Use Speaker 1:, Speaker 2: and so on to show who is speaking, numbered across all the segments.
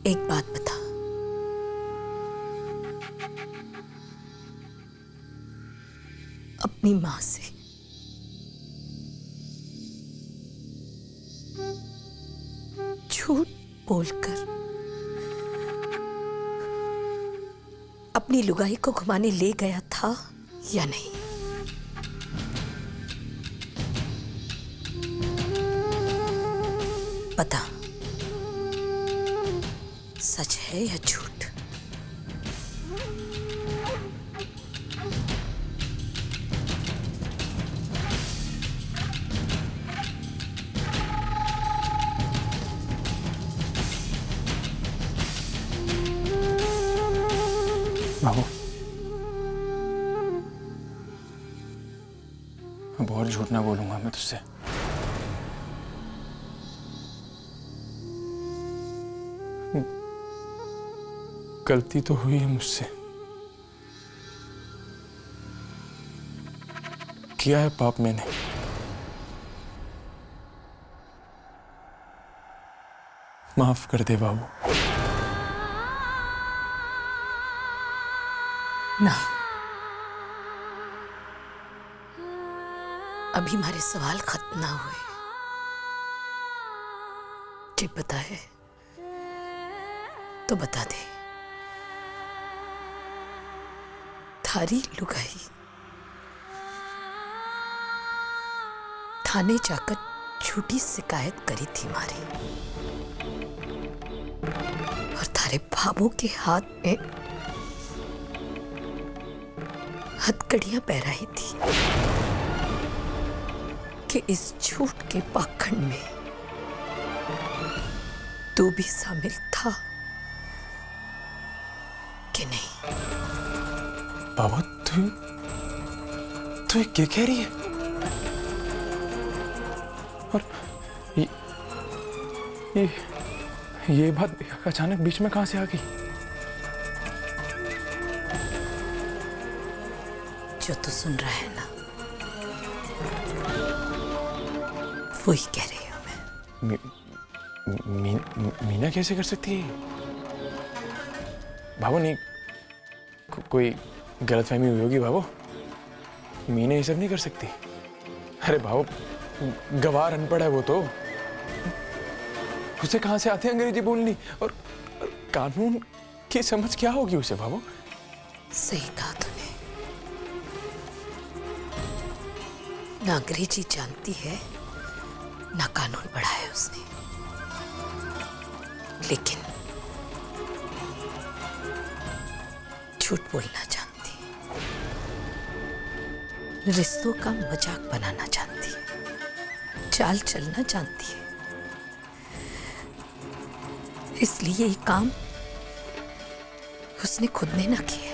Speaker 1: एक बात बता, अपनी मां से झूठ बोलकर अपनी लुगाई को घुमाने ले गया था या नहीं? बता, सच है या झूठ?
Speaker 2: बाबू, अब और झूठ ना बोलूंगा मैं तुझसे। गलती तो हुई है मुझसे, किया है पाप मैंने। माफ कर दे बाबू।
Speaker 1: ना, अभी हमारे सवाल खत्म ना हुए। ठीक पता है तो बता दे, थारी लुगाई थाने जाकर झूठी शिकायत करी थी मारी, और थारे बाबू के हाथ में हथकड़ियां पहराई थी कि इस झूठ के पाखंड में तू भी शामिल था कि नहीं?
Speaker 2: बाबा, तू क्या कह रही है? और ये बात अचानक बीच में कहां से आ गई?
Speaker 1: जो तू सुन रहा है ना, वही कह रही हूं मैं।
Speaker 2: मीना कैसे कर सकती है? बाबू नहीं, कोई गलतफहमी हुई होगी बाबू। मीना ये सब नहीं कर सकती। अरे बाबू, गवार अनपढ़ है वो तो। उसे कहां से आती है अंग्रेजी बोलनी, और कानून की समझ क्या होगी उसे बाबू?
Speaker 1: सही कहा तूने, ना अंग्रेजी जानती है ना कानून पढ़ा है उसने, लेकिन झूठ बोलना जानती है, रिश्तों का मजाक बनाना जानती है, चाल चलना जानती है। इसलिए ये काम उसने खुद ने ना किया।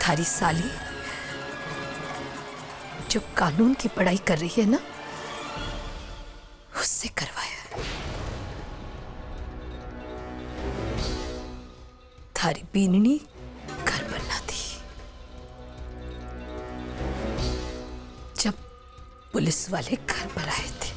Speaker 1: थारी साली जो कानून की पढ़ाई कर रही है ना, उससे करवाया है। थारी बीननी घर बनना थी जब पुलिस वाले घर पर आए थे।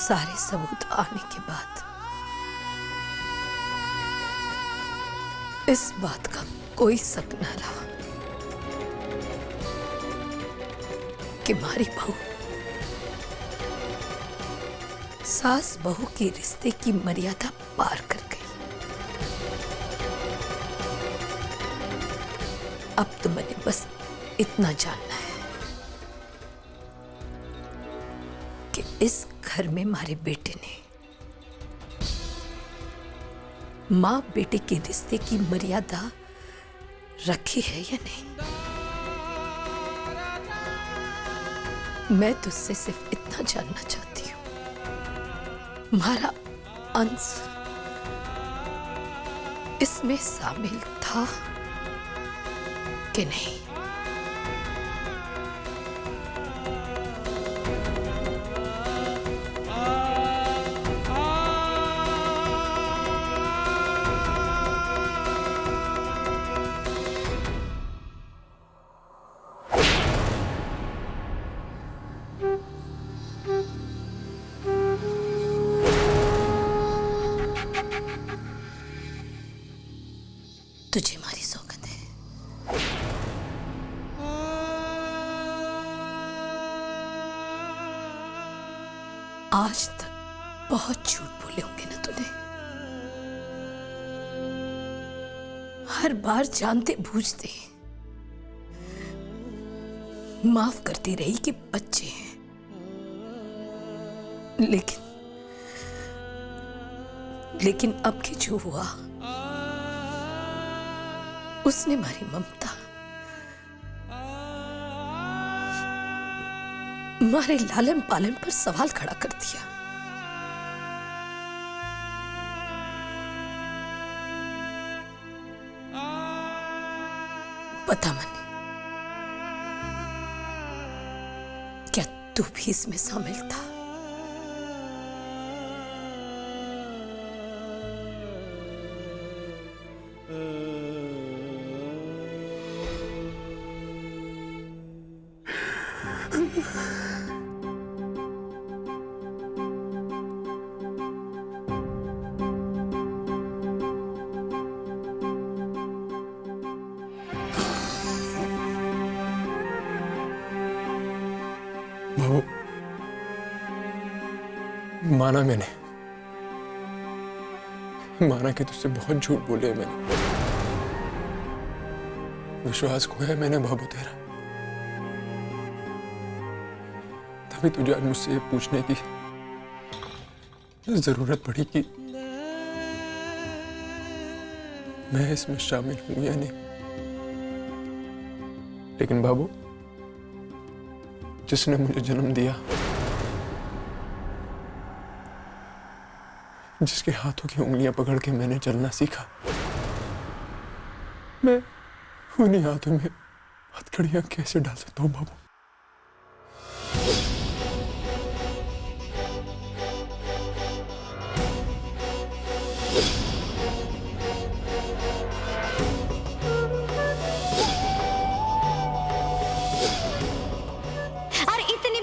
Speaker 1: सारे सबूत आने के बाद इस बात का कोई शक न रहा कि हमारी बहू सास बहू के रिश्ते की मर्यादा पार कर गई। अब तो मैंने बस इतना जानना है कि इस घर में हमारे बेटे ने मां बेटे के रिश्ते की मर्यादा रखी है या नहीं। मैं तुझसे सिर्फ इतना जानना चाहती हूं, तुम्हारा अंश इसमें शामिल था कि नहीं। तुझे हमारी सौगंध है, आज तक बहुत झूठ बोले होंगे ना तूने। हर बार जानते बूझते माफ करती रही कि बच्चे हैं, लेकिन अब के जो हुआ उसने हमारी ममता, हमारे लालन पालन पर सवाल खड़ा कर दिया। बता मनी, क्या तू भी इसमें शामिल था?
Speaker 2: बाबू, माना मैंने, माना कि तुझसे बहुत झूठ बोले मैंने, विश्वास खोया मैंने बाबू तेरा। तभी तुझे आज मुझसे ये पूछने की जरूरत पड़ी कि मैं इसमें शामिल हूं या नहीं। लेकिन बाबू, जिसने मुझे जन्म दिया, जिसके हाथों की उंगलियां पकड़ के मैंने चलना सीखा, मैं उन्हीं हाथों में हथकड़ियां कैसे डाल सकता हूं बाबू?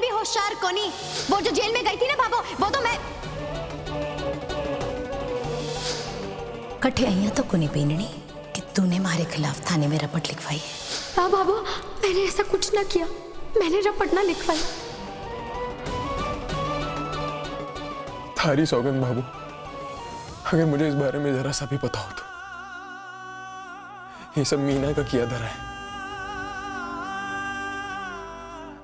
Speaker 3: होशियार कोनी, वो जो जेल में गई थी ना बाबू, वो तो मैं
Speaker 4: कठे अइया तो कोनी पीननी कि तूने हमारे खिलाफ थाने में रपट लिखवाई है।
Speaker 3: हाँ बाबू, मैंने ऐसा कुछ ना किया, मैंने रपट ना लिखवाई।
Speaker 2: थारी सौगंध बाबू, अगर मुझे इस बारे में जरा सा भी पता हो तो ये सब मीना का किया धरा है।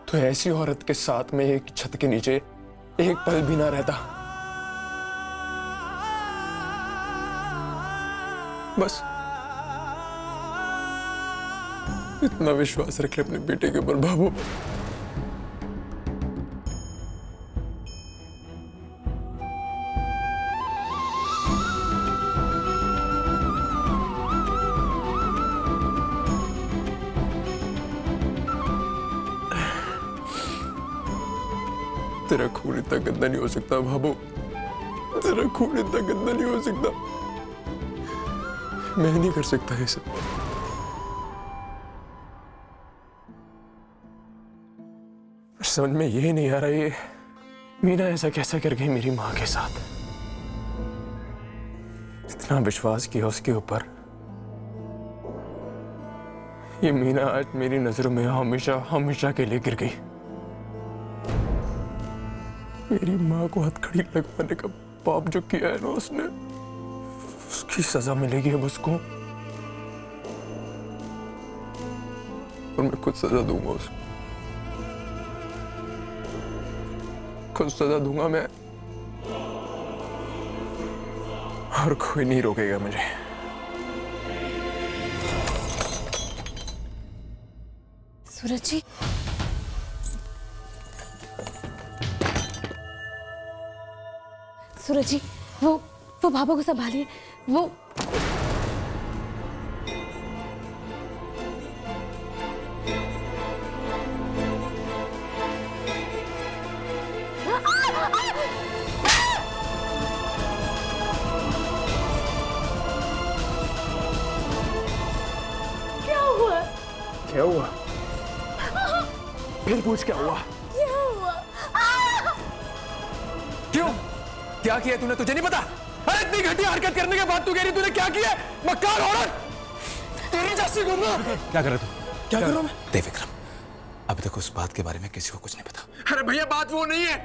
Speaker 2: तो ऐसी औरत के साथ में एक छत के नीचे एक पल भी ना रहता। बस इतना विश्वास रख ले अपने बेटे के ऊपर बाबू। तेरा खून इतना गंदा नहीं हो सकता बाबू, तेरा खून इतना गंदा नहीं हो सकता। मैं नहीं कर सकता ये सब। समझ में ये नहीं आ रहा ये मीना ऐसा कैसा कर गई मेरी मां के साथ। इतना विश्वास किया उसके ऊपर, ये मीना आज मेरी नजरों में हमेशा हमेशा के लिए गिर गई। मेरी माँ को हथकड़ी लगवाने का पाप जो किया है ना उसने, उसकी सजा मिलेगी अब उसको, और मैं खुद सजा दूंगा उसको, खुद सजा दूंगा मैं, और कोई नहीं रोकेगा मुझे।
Speaker 4: सूरज जी, सूरज जी, वो भाभा को संभालिए। वो
Speaker 2: क्या हुआ? फिर पूछ क्या हुआ? क्यों? क्या किया तूने? तुझे नहीं पता? अरे इतनी घटिया हरकत करने के बाद तू कह रही तूने क्या किया? मक्कार औरत! तेरी जैसी गुंगा!
Speaker 5: क्या कर रहा तू?
Speaker 2: क्या कर रहा हूं मैं?
Speaker 5: देव विक्रम, अभी तक उस बात के बारे में किसी को कुछ नहीं पता।
Speaker 2: अरे भैया बात वो नहीं है।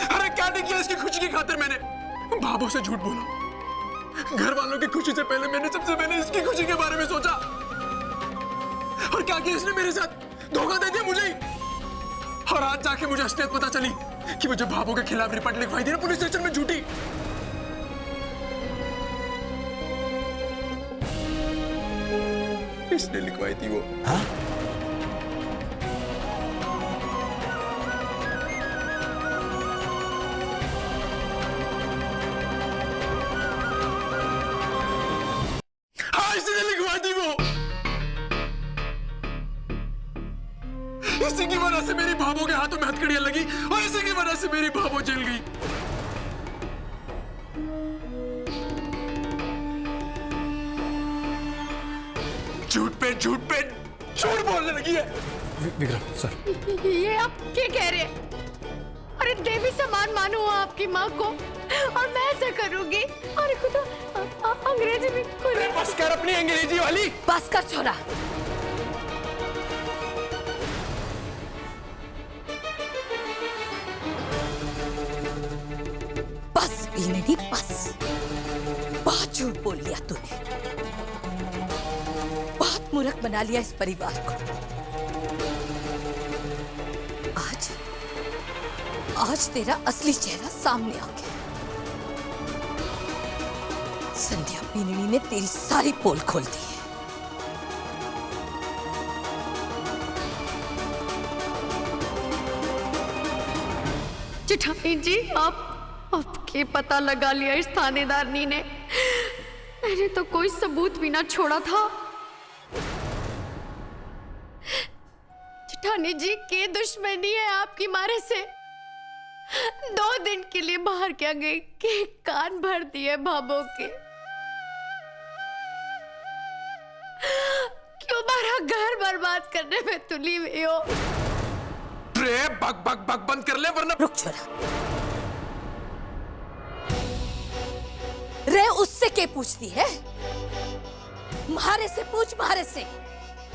Speaker 2: अरे क्या नहीं किया इसकी खुशी की खातिर मैंने? बाबू से झूठ बोला। घर वालों की खुशी से पहले मैंने सबसे पहले इसकी खुशी के बारे में सोचा। और क्या किया इसने मेरे साथ? धोखा दे दिया मुझे। और आज जाके मुझे असलियत पता चली कि वो जो बाबू के खिलाफ रिपोर्ट लिखवाई थी ना पुलिस स्टेशन में, झूठी। इसने लिखवाई थी वो।
Speaker 5: हाँ?
Speaker 2: इसने लिखवाई थी वो। इसी की वजह से मेरी भाभो के हाथों में हथकड़ियां लगी और इसी की वजह से मेरी भाभो जेल गई। झूठ पे झूठ बोलने लगी है।
Speaker 5: विक्रम सर,
Speaker 3: ये आप क्या कह रहे हैं? अरे देवी समान मानू आपकी माँ को और मैं ऐसा करूंगी? अरे खुदा, अंग्रेजी में कोई।
Speaker 2: बस कर अपनी अंग्रेजी वाली।
Speaker 4: बस कर छोरा। बस भी नहीं, बस। बहुत झूठ बोल लिया तूने। बहुत मूर्ख बना लिया इस परिवार को। आज तेरा असली चेहरा सामने आ गया। संध्या बीननी ने तेरी सारी पोल खोल दी है।
Speaker 3: चिठानी जी, आपके पता लगा लिया इस थानेदारनी ने। मैंने तो कोई सबूत भी ना छोड़ा था। चिठानी जी की दुश्मनी है आपकी मारे से। 2 दिन के लिए बाहर क्या गई कि कान भर दिए भाभो के। क्यों हमारा घर बर्बाद करने में तुली हुई हो?
Speaker 2: रे बक बक बक बंद कर ले वरना।
Speaker 4: रुक छोरा। रे उससे क्या पूछती है? मारे से पूछ, मारे से।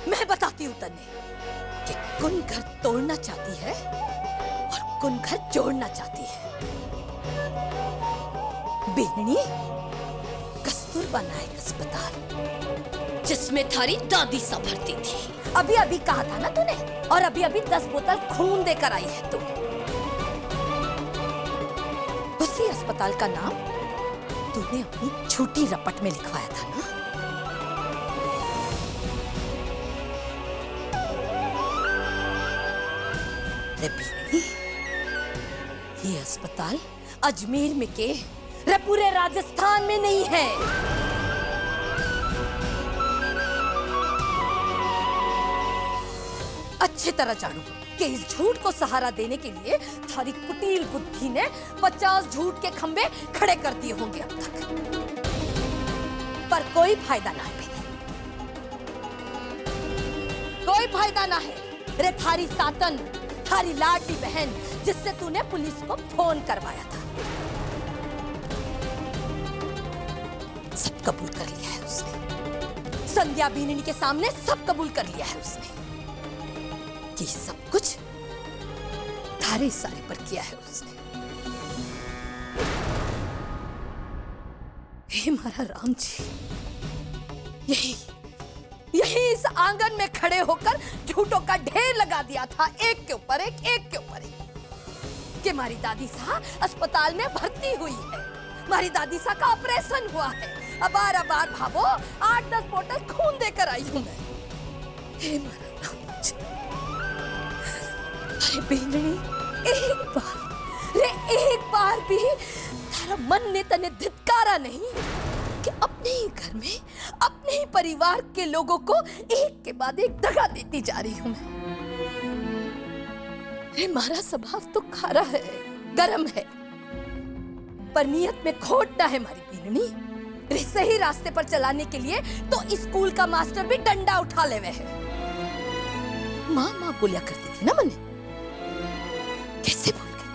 Speaker 4: मैं बताती हूँ तन्ने कि कौन घर तोड़ना चाहती है और कौन घर जोड़ना चाहती है। बेननी कस्तूरबा नायक अस्पताल, जिसमें थारी दादी संभरती थी। अभी अभी कहा था ना तूने, और अभी अभी 10 बोतल खून देकर आई है तू। उसी अस्पताल का नाम तूने अपनी छोटी रपट में लिखवाया था ना। ये अस्पताल अजमेर में के पूरे राजस्थान में नहीं है। अच्छी तरह जानू कि इस झूठ को सहारा देने के लिए थारी कुटिल बुद्धि ने 50 झूठ के खंबे खड़े कर दिए होंगे अब तक, पर कोई फायदा ना है। कोई फायदा ना है। रे थारी सातन, थारी लाडली बहन जिससे तूने पुलिस को फोन करवाया था, सब कबूल कर लिया है उसने। संध्या बीननी के सामने सब कबूल कर लिया है उसने कि सब कुछ थारे इशारे पर किया है उसने। हे मारा राम जी, यही इस आंगन में खड़े होकर झूठों का ढेर लगा दिया था, एक के ऊपर एक, एक के ऊपर एक, कि हमारी दादी सा अस्पताल में भर्ती हुई है, हमारी दादी सा का ऑपरेशन हुआ है। अब बार भाभो 8-10 बोतल खून देकर आई हूं मैं। हे मारा नाम मुझे। अरे बेननी, एक बार भी थारा मन ने तने धिक्कारा नहीं कि अपने ही घर में अपने ही परिवार के लोगों को एक के बाद एक दगा देती जा रही हूं मैं। हमारा स्वभाव तो खारा है, गरम है, पर नियत में खोट ना है हमारी बीननी। सही रास्ते पर चलाने के लिए तो स्कूल का मास्टर भी डंडा उठा लेवे है। माँ माँ बोलिया करती थी ना मने, कैसे भूल गई,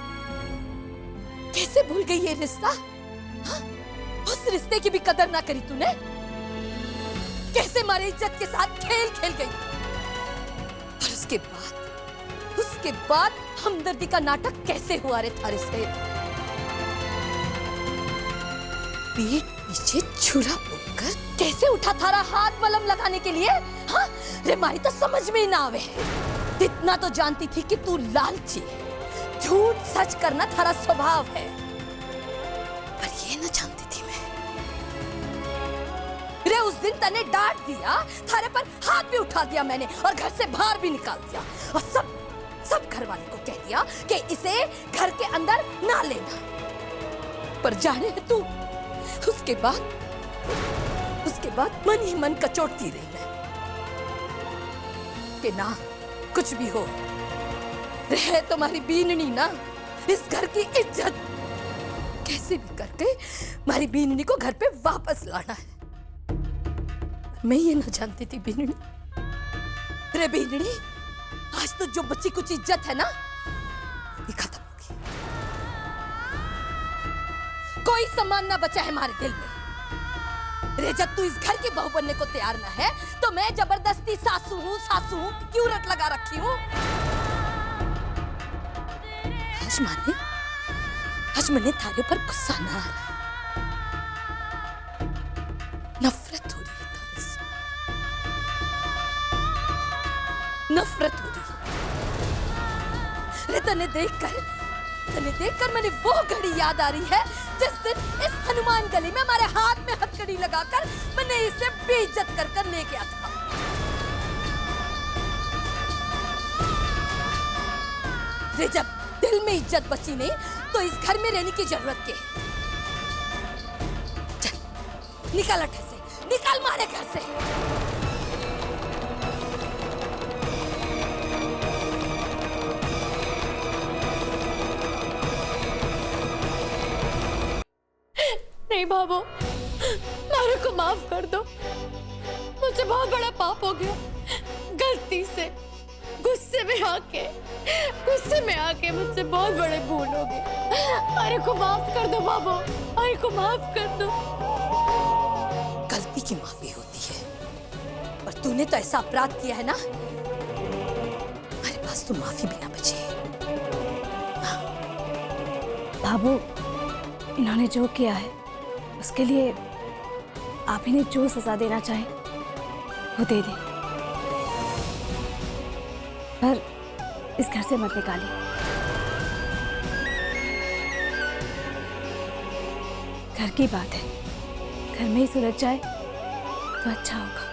Speaker 4: कैसे भूल गई ये रिश्ता? हाँ? उस रिश्ते की भी कदर ना करी तूने? कैसे हमारी इज्जत के साथ खेल खेल गई? और उसके बाद हमदर्दी का नाटक कैसे हुआ रे थारे से? पीठ पीछे छुरा पोकर कैसे उठा थारा हाथ मलम लगाने के लिए? हाँ? रे मारी तो समझ में ही ना आवे। इतना तो जानती थी कि तू लालची, झूठ सच करना थारा स्वभाव है, पर ये न जानती थी मैं। रे उस दिन तने डांट दिया, थारे पर हाथ भी उठा दिया मैंने और घर से बाहर भी निकाल दिया और सब घर वाले को कह दिया कि इसे घर के अंदर ना लेना। पर जाने है तू, उसके बाद मन ही मन कचोटती रही मैं कि ना कुछ भी हो, रहे तुम्हारी बीननी ना, इस घर की इज्जत कैसे भी करके हमारी बीननी को घर पे वापस लाना है। मैं ये ना जानती थी बीननी, रे बीननी, आज तो जो बची कुछ इज्जत है ना, ये खत्म होगी। कोई सम्मान ना बचा है हमारे दिल में। रे जब तू इस घर की बहू बनने को तैयार ना है, तो मैं जबरदस्ती सासू हूँ क्यों रट लगा रखी हूँ? आज मैंने थारे पर गुस्सा ना आ रहा, नफरत हो रही है थारे से, नफरत हो रही है। रे तने देखकर मैंने वो घड़ी याद आ रही है जिस दिन इस हनुमान गली में हमारे हाथ में हथकड़ी लगाकर मैंने इसे बेइज्जत कर ले गया था। रे जब दिल में इज्जत बची नहीं, तो इस घर में रहने की जरूरत क्या है? चल निकाल अठे से, निकाल मारे घर से।
Speaker 3: नहीं बाबू, मारे को माफ कर दो, मुझे बहुत बड़ा पाप हो गया। गलती से गुस्से में आके मुझसे बहुत बड़े भूल हो गए। मारे को माफ कर दो बाबू, मारे को माफ कर दो।
Speaker 4: गलती की माफी होती है, पर तूने तो ऐसा अपराध किया है ना, हमारे पास तो माफी भी ना बची है।
Speaker 6: बाबू, इन्होंने जो किया है उसके लिए आप इन्हें जो सजा देना चाहें वो दे दें, पर इस घर से मत निकालिए। घर की बात है, घर में ही सुलझ जाए तो अच्छा होगा।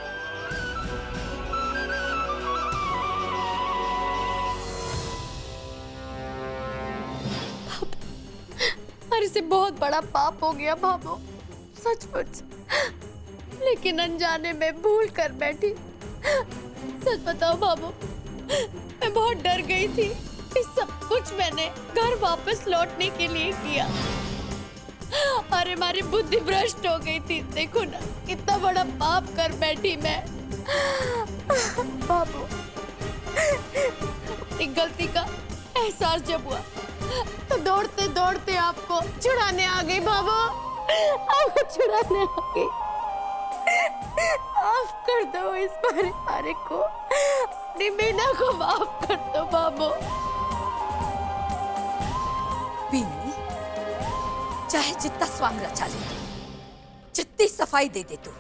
Speaker 3: हमारे से बहुत बड़ा पाप हो गया बाबू, सचमुच, लेकिन अनजाने में भूल कर बैठी। सच बताओ बाबू, मैं बहुत डर गई थी। इस सब कुछ मैंने घर वापस लौटने के लिए किया। अरे हमारी बुद्धि भ्रष्ट हो गई थी। देखो ना, कितना बड़ा पाप कर बैठी मैं। बाबू, एक गलती का एहसास जब हुआ तो दौड़ते दौड़ते आपको छुड़ाने आ गई बाबू, आपको छुड़ाने आ गई। माफ कर दो इस बारे को, अपनी मीना को माफ कर दो बाबू।
Speaker 4: बीनी, चाहे जितना स्वांग रचा ले, जितनी सफाई दे दे तू,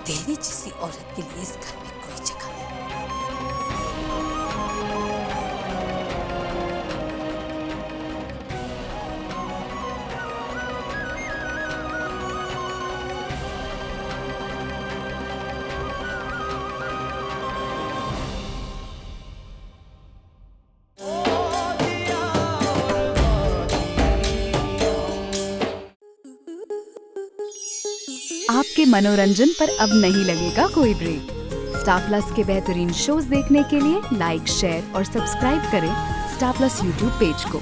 Speaker 4: तेरी जैसी औरत के लिए इस घर में कोई जगह नहीं।
Speaker 7: आपके मनोरंजन पर अब नहीं लगेगा कोई ब्रेक। स्टार प्लस के बेहतरीन शोज देखने के लिए लाइक, शेयर और सब्सक्राइब करें स्टार प्लस यूट्यूब पेज को।